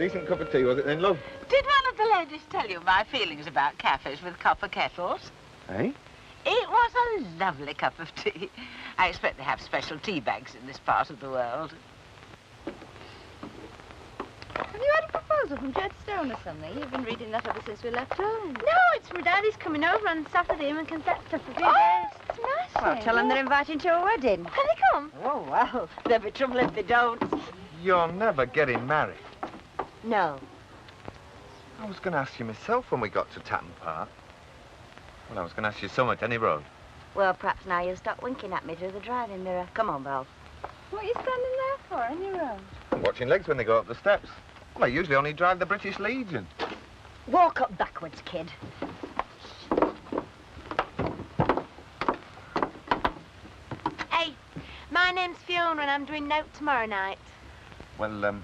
Decent cup of tea, was it then, love? Did one of the ladies tell you my feelings about cafes with copper kettles? Eh? It was a lovely cup of tea. I expect they have special tea bags in this part of the world. Have you had a proposal from Jed Stone or something? You've been reading that ever since we left home. No, it's from Daddy's coming over on Saturday and can set stuff for a few days. Smashing. Well, tell them they're inviting to a wedding. Can they come? Oh, well, there'll be trouble if they don't. You're never getting married. No. I was going to ask you myself when we got to Tatton Park. Well, I was going to ask you so much any road. Well, perhaps now you'll stop winking at me through the driving mirror. Come on, Val. What are you standing there for, on your own? I'm watching legs when they go up the steps. Well, I usually only drive the British Legion. Walk up backwards, kid. Hey, my name's Fiona and I'm doing note tomorrow night. Well,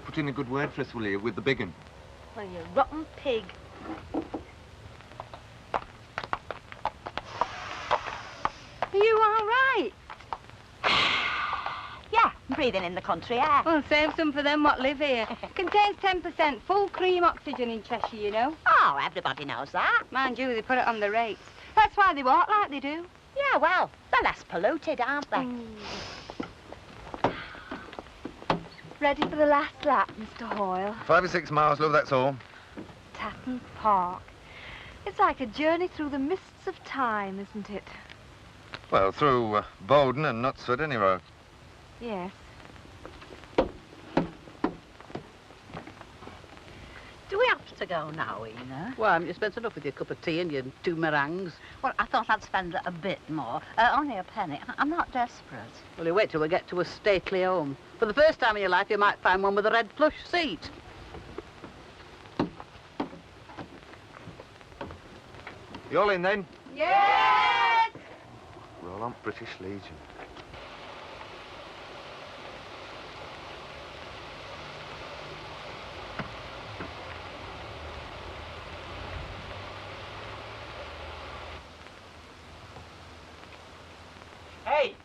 put in a good word for us, will you, with the big un? Well, you rotten pig. Are you all right? Yeah, breathing in the country air. Well, save some for them what live here. Contains 10% full cream oxygen in Cheshire, you know. Oh, everybody knows that. Mind you, they put it on the rates. That's why they walk like they do. Yeah, well, they're less polluted, aren't they? Ready for the last lap, Mr. Hoyle? 5 or 6 miles, love, that's all. Tatton Park. It's like a journey through the mists of time, isn't it? Well, through Bowden and Knutsford, any road. Yes. Do we have to go now, Ina? Well, haven't you spent enough with your cup of tea and your 2 meringues? Well, I thought I'd spend a bit more. Only a penny. I'm not desperate. Well, you wait till we get to a stately home. For the first time in your life, you might find one with a red plush seat. You all in, then? Yes! We're all on British Legion. Hey!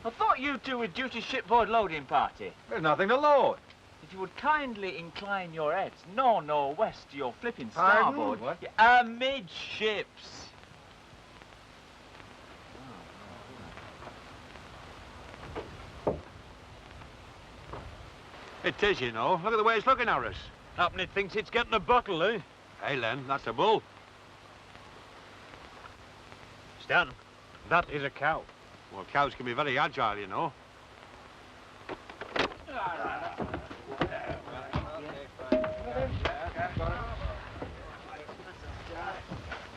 I thought you two were due to shipboard loading party. There's nothing to load. If you would kindly incline your heads north-northwest to your flipping Pardon? starboard. What? Yeah, amidships. It is, you know. Look at the way it's looking at us. Happen it thinks it's getting a bottle, eh? Hey, Len, that's a bull. Stan, that is a cow. Well, cows can be very agile, you know.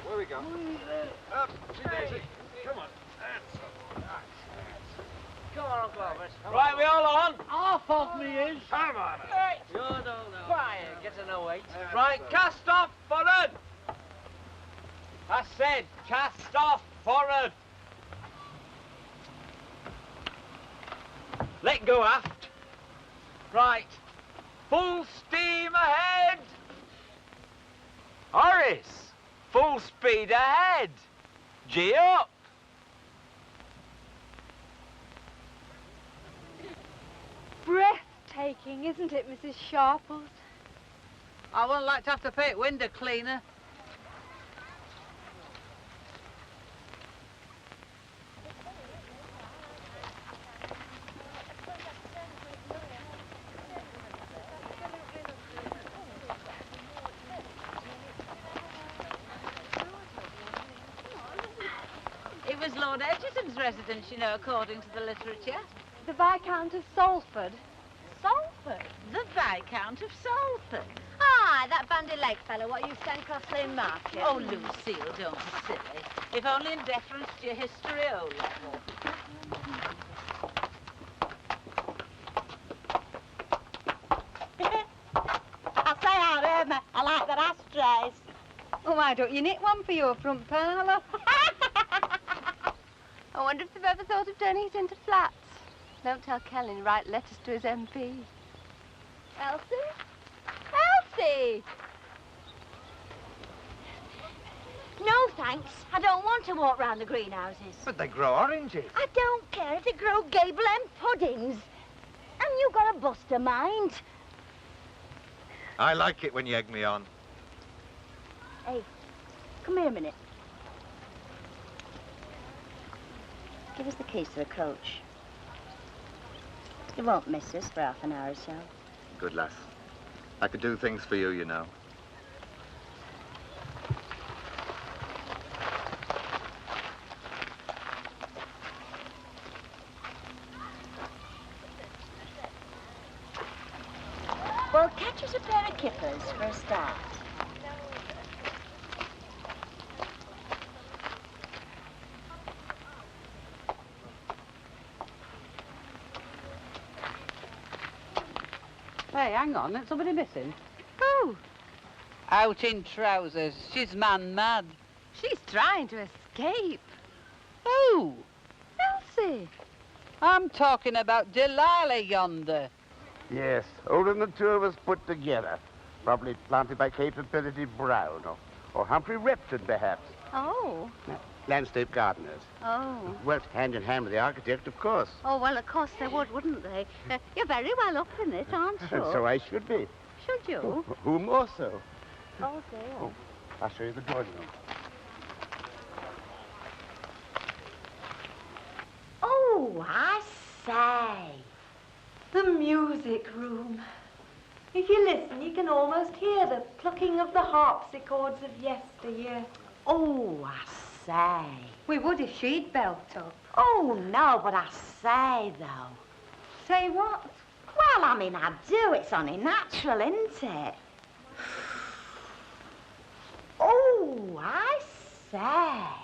Where we go? Up, Daisy. Come on. Come on, Uncle Albert. Right, we all on? Half of me is. Come on. Hey. Good old Quiet, get to know 8. Right, cast off forward. I said, cast off forward. Let go aft. Right. Full steam ahead. Horace, full speed ahead. G up. Breathtaking, isn't it, Mrs. Sharples? I wouldn't like to have to pay it window cleaner. It was Lord Edgerton's residence, you know, according to the literature. The Viscount of Salford. Salford? The Viscount of Salford. Ah, that bandy leg fellow what you sent across the market. Oh, Lucille, don't be silly. If only in deference to your history O-level. I say, I like their ashtrays. Oh, why don't you knit one for your front parlour? I wonder if they've ever thought of turning it into flats. Don't tell Kelly to write letters to his MP. Elsie? Elsie! No, thanks. I don't want to walk round the greenhouses. But they grow oranges. I don't care if they grow gable end puddings. And Haven't you got a buster mind? I like it when you egg me on. Hey, come here a minute. Give us the keys to the coach. You won't miss us for half an hour or so. Good lass. I could do things for you, you know. Well, catch us a pair of kippers for a start. Hey, hang on, there's somebody missing. Who? Out in trousers. She's man-mad. She's trying to escape. Who? Elsie. I'm talking about Delilah yonder. Yes, older than the two of us put together. Probably planted by Capability Brown or Humphrey Repton, perhaps. Oh. Landscape gardeners. Oh. Worked hand in hand with the architect, of course. Oh, well, of course they would, wouldn't they? You're very well up in it, aren't you? And so I should be. Should you? Who more so? Oh, dear. Oh, I'll show you the drawing room. Oh, I say. The music room. If you listen, you can almost hear the plucking of the harpsichords of yesteryear. Oh, I say. We would if she'd belt up. Oh, no, but I say, though. Say what? Well, I mean, I do. It's only natural, isn't it? Oh, I say.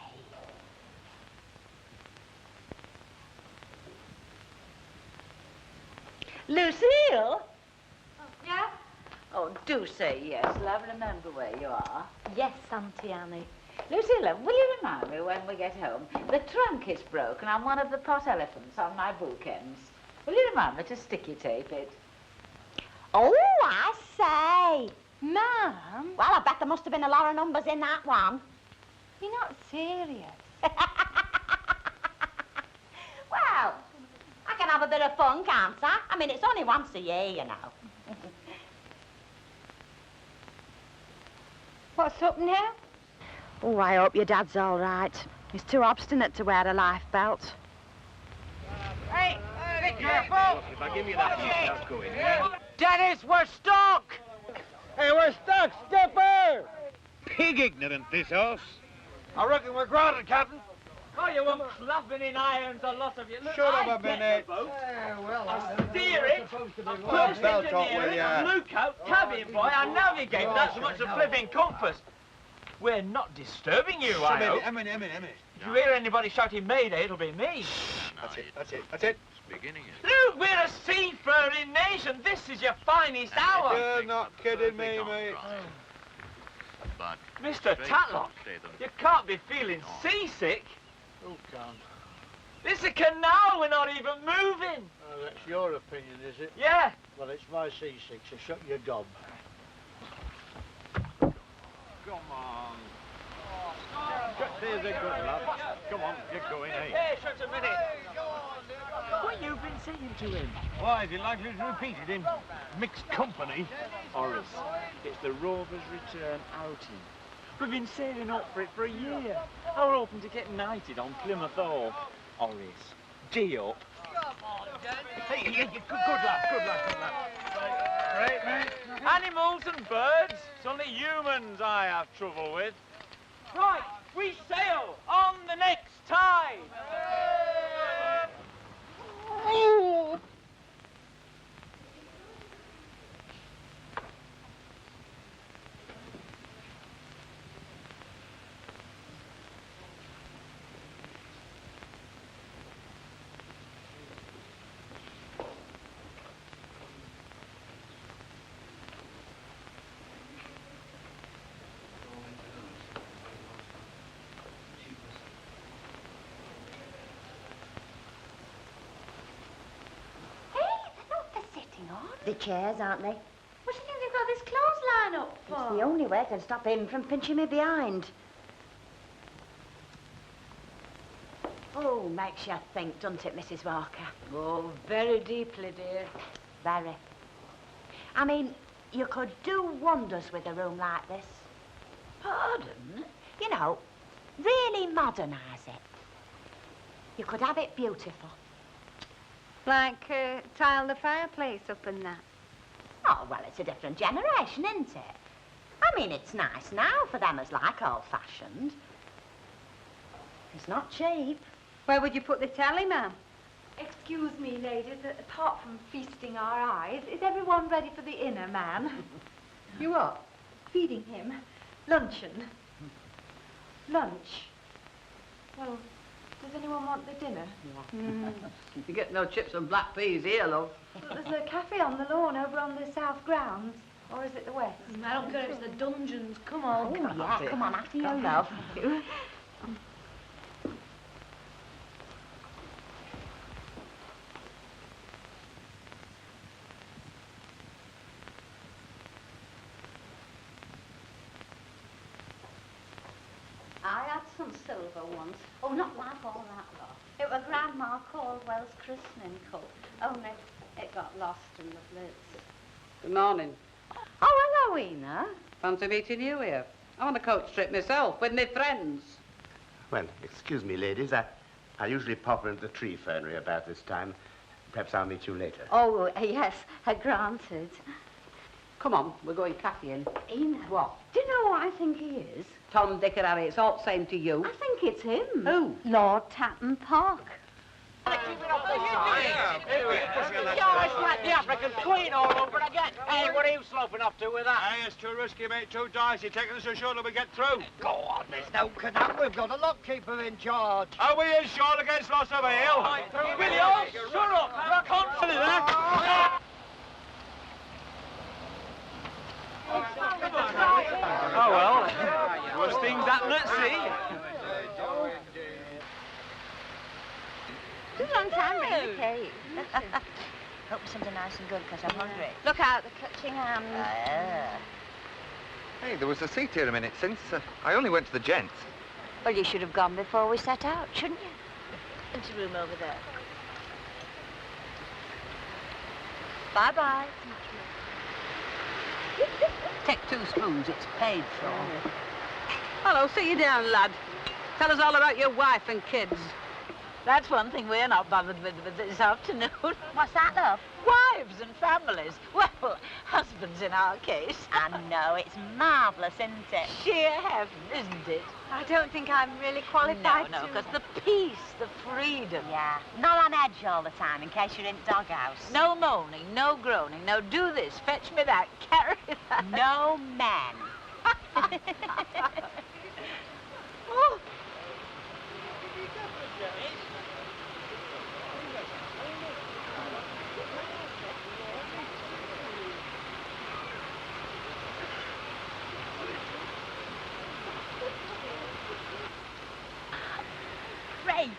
Lucille? Yeah? Oh, do say yes, love. Remember where you are. Yes, Auntie Annie. Lucilla, will you remind me when we get home? The trunk is broken on one of the pot elephants on my bookends. Will you remind me to sticky tape it? Oh, I say. Ma'am? Well, I bet there must have been a lot of numbers in that one. You're not serious. Well, I can have a bit of fun, can't I? I mean, it's only once a year, you know. What's up now? Oh, I hope your dad's all right. He's too obstinate to wear a life belt. Hey, be careful! If I give you that, that's going. Dennis, we're stuck! Hey, we're stuck, skipper! Pig ignorant, this horse. I reckon we're grounded, Captain. Oh, you won't clapping in irons, a lot of you. Look, Shut up I a get minute. the boat. Well, I steer it. I Well, belt up, will engineer ya? it, lookout, cabin boy, I navigate. That's much a flipping compass. We're not disturbing you, I hope. Emily. If you hear anybody shouting Mayday, it'll be me. That's it. Look, we're a seafaring nation. This is your finest hour. You're not kidding me, mate. Mr. Tatlock, you can't be feeling seasick. Who can't? This is a canal, we're not even moving. Oh, that's your opinion, is it? Yeah. Well, it's my seasick, so shut your gob. Come on. There's a good lad. Come on, get going, eh? Hey, shut a minute. What you been saying to him? Why, is he likely to repeat it in mixed company? Horace, it's the Rover's Return outing. We've been sailing up for it for a year. I were hoping to get knighted on Plymouth Hall. Horace, gee up. Hey, good lad. Right, mate. Animals and birds. It's only humans I have trouble with. Right, we sail on the next tide. The chairs, aren't they? What do you think they've got this clothesline up for? It's the only way I can stop him from pinching me behind. Oh, makes you think, doesn't it, Mrs. Walker? Oh, very deeply, dear. Very. I mean, you could do wonders with a room like this. Pardon? You know, really modernise it. You could have it beautiful. Like tile the fireplace up and that. Oh, well, it's a different generation, isn't it? I mean, it's nice now for them as like old-fashioned. It's not cheap. Where would you put the telly, ma'am? Excuse me, ladies, apart from feasting our eyes, is everyone ready for the inner man? You what? Feeding him. Luncheon. Lunch. Well, does anyone want the dinner? You get no chips and black peas here, love. There's a cafe on the lawn over on the south grounds. Or is it the west? I don't care if it's the dungeons. Come on. Oh, yeah, come on, after you, love. I had some silver once. Oh, not like all that lot. It was Grandma Caldwell's christening cup. Only it got lost in the blitz. Good morning. Oh, hello, Ena. Fancy meeting you here. I'm on a coach trip myself with my friends. Well, excuse me, ladies. I usually pop into the tree fernery about this time. Perhaps I'll meet you later. Oh, yes, granted. Come on, we're going caffeing. Ena. What? Do you know what I think he is? Tom, Dick and Harry, it's all the same to you. I think it's him. Who? Lord Tatton Park. Guys, let the African Queen all over again. Hey, what are you sloping off to with that? Hey, it's too risky, mate, too dicey. Taking us ashore till we get through. Go on, there's no canuck. We've got a lockkeeper in charge. Are we insured against loss of a hill? Will you all shut up? You're confident of that? Oh, well, worst things happen at sea. It's a long time bringing the cake. Hope for something nice and good, because I'm hungry. Look out, the clutching hands. Hey, there was a seat here a minute since. I only went to the gents. Well, you should have gone before we set out, shouldn't you? Into room over there. Bye-bye. Take 2 spoons, it's paid for. Hello, see you down, lad. Tell us all about your wife and kids. That's one thing we're not bothered with this afternoon. What's that, love? Wives and families. Well, husbands in our case. I know, it's marvellous, isn't it? Sheer heaven, isn't it? I don't think I'm really qualified No, to... because the peace, the freedom. Yeah, not on edge all the time, in case you're in doghouse. No moaning, no groaning, no do this, fetch me that, carry that. No men. Oh. Great.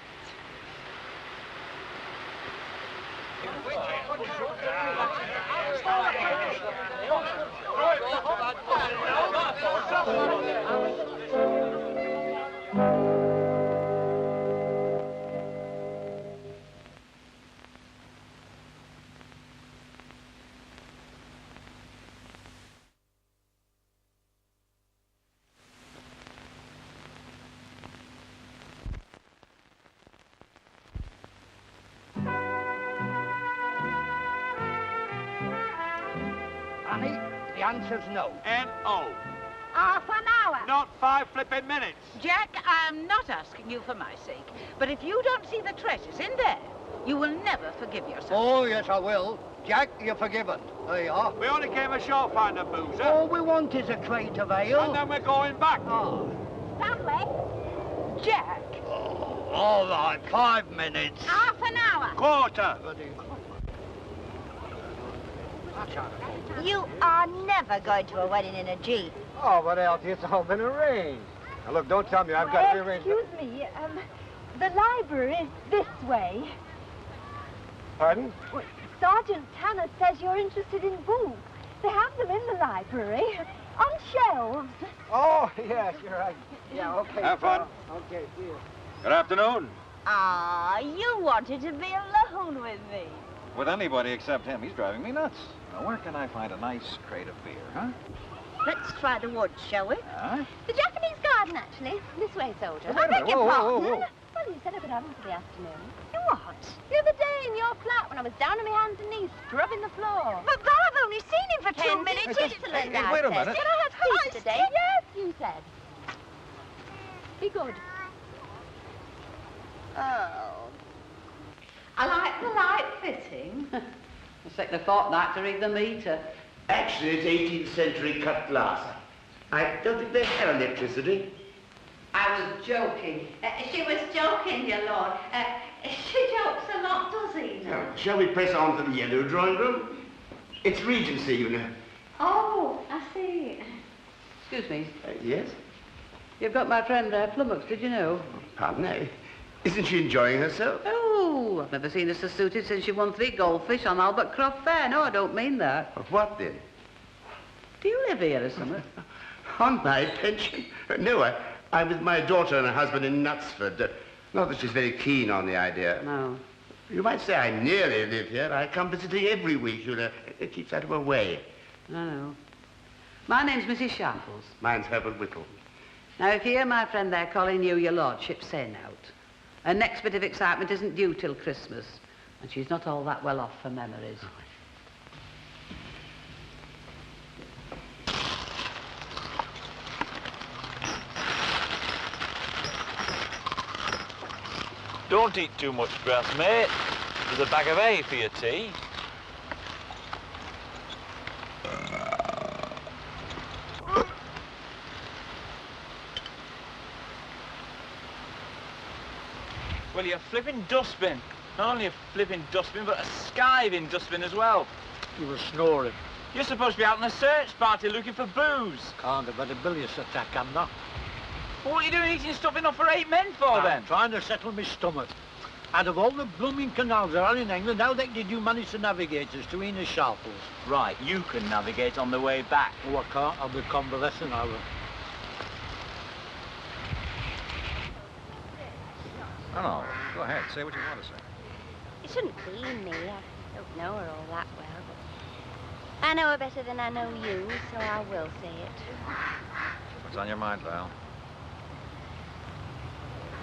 Honey, the answer's no. N-O. Half an hour. Not 5 flipping minutes. Jack, I'm not asking you for my sake, but if you don't see the treasures in there, you will never forgive yourself. Oh, yes, I will. Jack, you're forgiven. There you are. We only came ashore to find a boozer. All we want is a crate of ale. And then we're going back. Oh. Stanley? Jack? Oh, all right, 5 minutes. Half an hour. Quarter. You are never going to a wedding in a Jeep. Oh, but Elsie, it's all been arranged. Now, look, don't tell me I've got to rearrange... Excuse me, the library is this way. Pardon? Well, Sergeant Tanner says you're interested in books. They have them in the library, on shelves. Oh, yes, you're right. Yeah, okay. Have fun. Okay, see you. Good afternoon. Ah, you wanted to be alone with me. with anybody except him. He's driving me nuts. Now, where can I find a nice crate of beer, huh? Let's try the woods, shall we? Huh? The Japanese garden, actually. This way, soldier. Wait a minute. Whoa, whoa, whoa. Well, you said I could have them for the afternoon. What? The other day in your flat when I was down on my hands and knees scrubbing the floor. But I've only seen him for 2 minutes. Switzerland, hey, wait a minute. Can I have tea today? Yes, you said. Be good. Oh. I like the light fitting. It's taken a fortnight to read the meter. Actually, it's 18th century cut glass. I don't think they have electricity. I was joking. She was joking, your lord. She jokes a lot, does he? Now, shall we press on to the yellow drawing room? It's Regency, you know. Oh, I see. Excuse me. Yes? You've got my friend flummoxed, did you know? Pardon me. Isn't she enjoying herself? Oh, I've never seen her so suited since she won 3 goldfish on Albert Croft Fair. No, I don't mean that. What then? Do you live here or something? On my pension? No, I'm with my daughter and her husband in Knutsford. Not that she's very keen on the idea. No. You might say I nearly live here. I come visiting every week, you know. It keeps out of her way. I know. My name's Mrs. Shambles. Mine's Herbert Whittle. Now, if you hear my friend there calling you your lordship, say nought. Her next bit of excitement isn't due till Christmas, and she's not all that well off for memories. Don't eat too much grass, mate. There's a bag of hay for your tea. Well, you're a flipping dustbin. Not only a flipping dustbin, but a skiving dustbin as well. You were snoring. You're supposed to be out on a search party looking for booze. Can't have had a bilious attack, I'm not. Well, what are you doing eating stuff enough for 8 men for, then? I'm trying to settle my stomach. Out of all the blooming canals there are in England, how the heck did you manage to navigate us to Enid Sharples? Right, you can navigate on the way back. Oh, I can't. I'll be convalescent, I will. No, go ahead. Say what you want to say. It shouldn't be me. I don't know her all that well, but I know her better than I know you, so I will say it. What's on your mind, Val?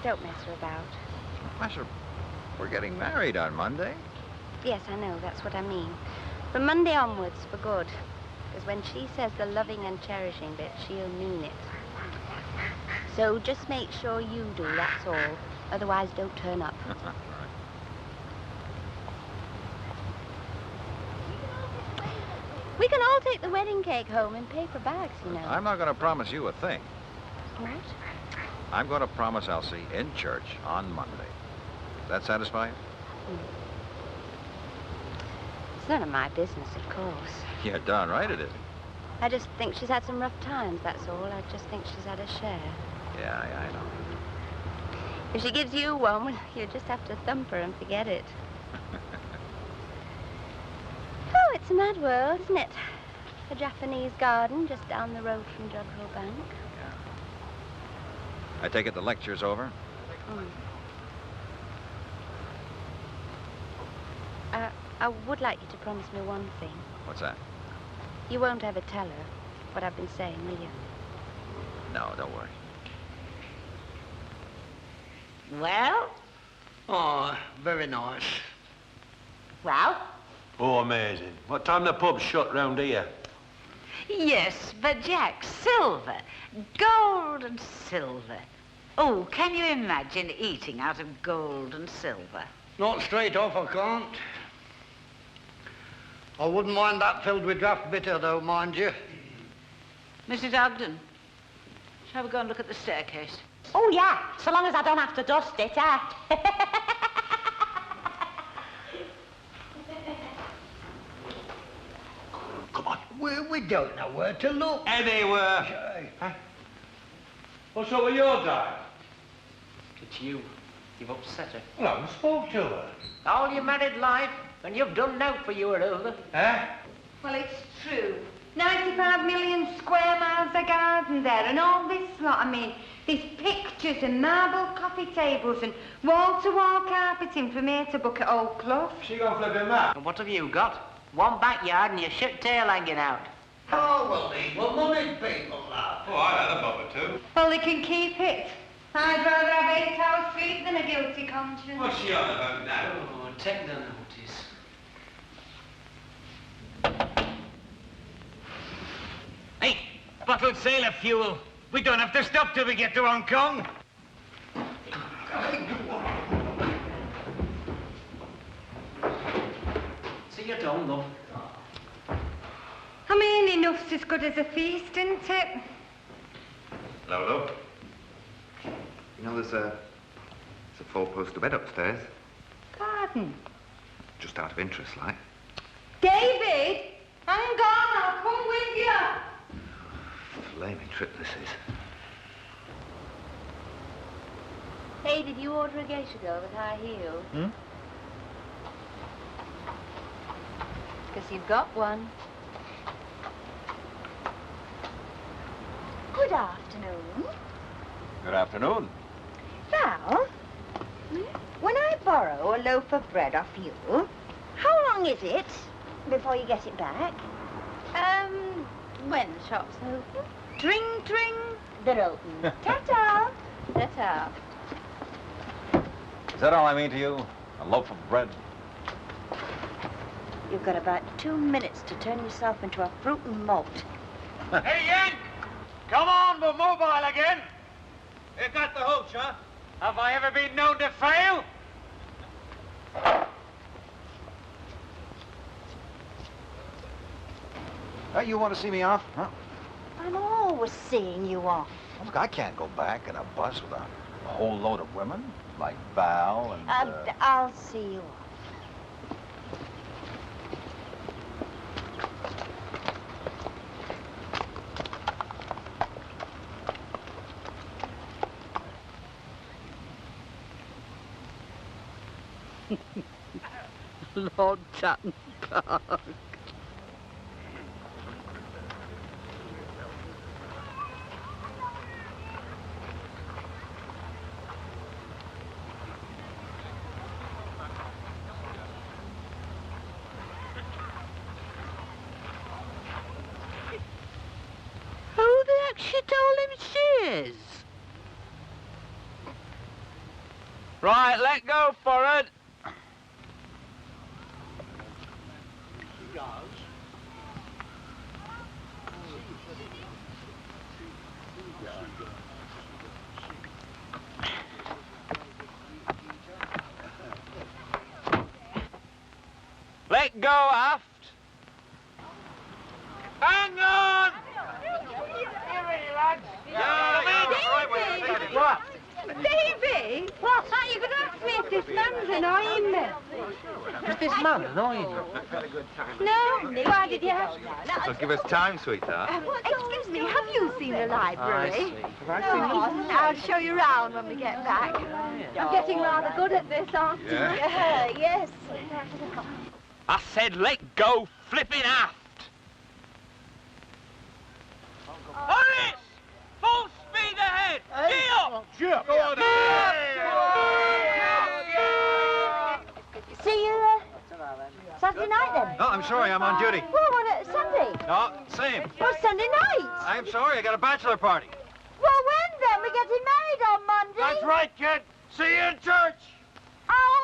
Don't mess her about. Masher, we're getting married on Monday. Yes, I know, that's what I mean. From Monday onwards, for good. Because when she says the loving and cherishing bit, she'll mean it. So just make sure you do, that's all. Otherwise, don't turn up. Right. We can all take the wedding cake home in paper bags, you know. I'm not going to promise you a thing. What? I'm going to promise Elsie in church on Monday. Does that satisfy you? It's none of my business, of course. Yeah, darn right it is. I just think she's had some rough times, that's all. I just think she's had a share. Yeah, I know. If she gives you one, well, you just have to thump her and forget it. Oh, it's a mad world, isn't it? A Japanese garden just down the road from Jodrell Bank. I take it the lecture's over? I would like you to promise me one thing. What's that? You won't ever tell her what I've been saying, will you? No, don't worry. Well? Oh, very nice. Well? Oh, amazing. What time the pub shut round here? Yes, but Jack, silver. Gold and silver. Oh, can you imagine eating out of gold and silver? Not straight off, I can't. I wouldn't mind that filled with draft bitter, though, mind you. Mrs. Ogden, shall we go and look at the staircase? Oh, yeah, so long as I don't have to dust it, Come on. We don't know where to look. Anywhere. Huh? What's up with your dad? It's you. You've upset her. Well, I haven't spoke to her. All your married life, and you've done now for you or other. Eh? Well, it's true. 95 million square miles of garden there, and all this lot. I mean, there's pictures and marble coffee tables and wall-to-wall carpeting from here to Bucket Old Clough. She gonna flip him out. And what have you got? One backyard and your shit tail hanging out. Oh, well, evil money people, love. Oh, I had a bubba too. Well, they can keep it. I'd rather have 8 hours sleep than a guilty conscience. What's she on about now? Oh, take the notice. Hey, bottled sailor fuel. We don't have to stop till we get to Hong Kong. See you done, love. I mean, enough's as good as a feast, isn't it? Lolo. You know, there's a four-poster bed upstairs. Pardon? Just out of interest, like. David! I'm gone, I'll come with you. Flaming trip this is. Hey, did you order a geisha girl with high heels? Hmm? Because you've got one. Good afternoon. Good afternoon. Now, when I borrow a loaf of bread off you, how long is it before you get it back? When the shop's open. Tring, tring, they're open. Ta-ta. Ta-ta. Is that all I mean to you? A loaf of bread? You've got about 2 minutes to turn yourself into a fruit and malt. Hey, Yank! Come on, we're mobile again. You got the hooch, huh? Have I ever been known to fail? You want to see me off, huh? I'm always seeing you off. Look, I can't go back in a bus with a whole load of women, like Val and... I'll see you off. Lord Tatton Park. Who the heck she told him she is? Right, let go, forward. Let go, aft. Hang on! You ready, lads? What? Davy? What? You're going to ask me if this man's annoying me. Is this man annoying you? No. Why did you have... So give us time, sweetheart. Excuse me, have you seen the library? I see. Oh, I'll show you round when we get back. I'm getting rather good at this, aren't you? Yeah. Yes. I said let go, flipping aft. Horace! Full speed ahead! Gee up! Sure. Go on, See you Saturday night then? No, I'm sorry, I'm on duty. Well, what, Sunday? No, same. Well, Sunday night. I'm sorry, I got a bachelor party. Well, when then? We're getting married on Monday. That's right, kid. See you in church. Oh,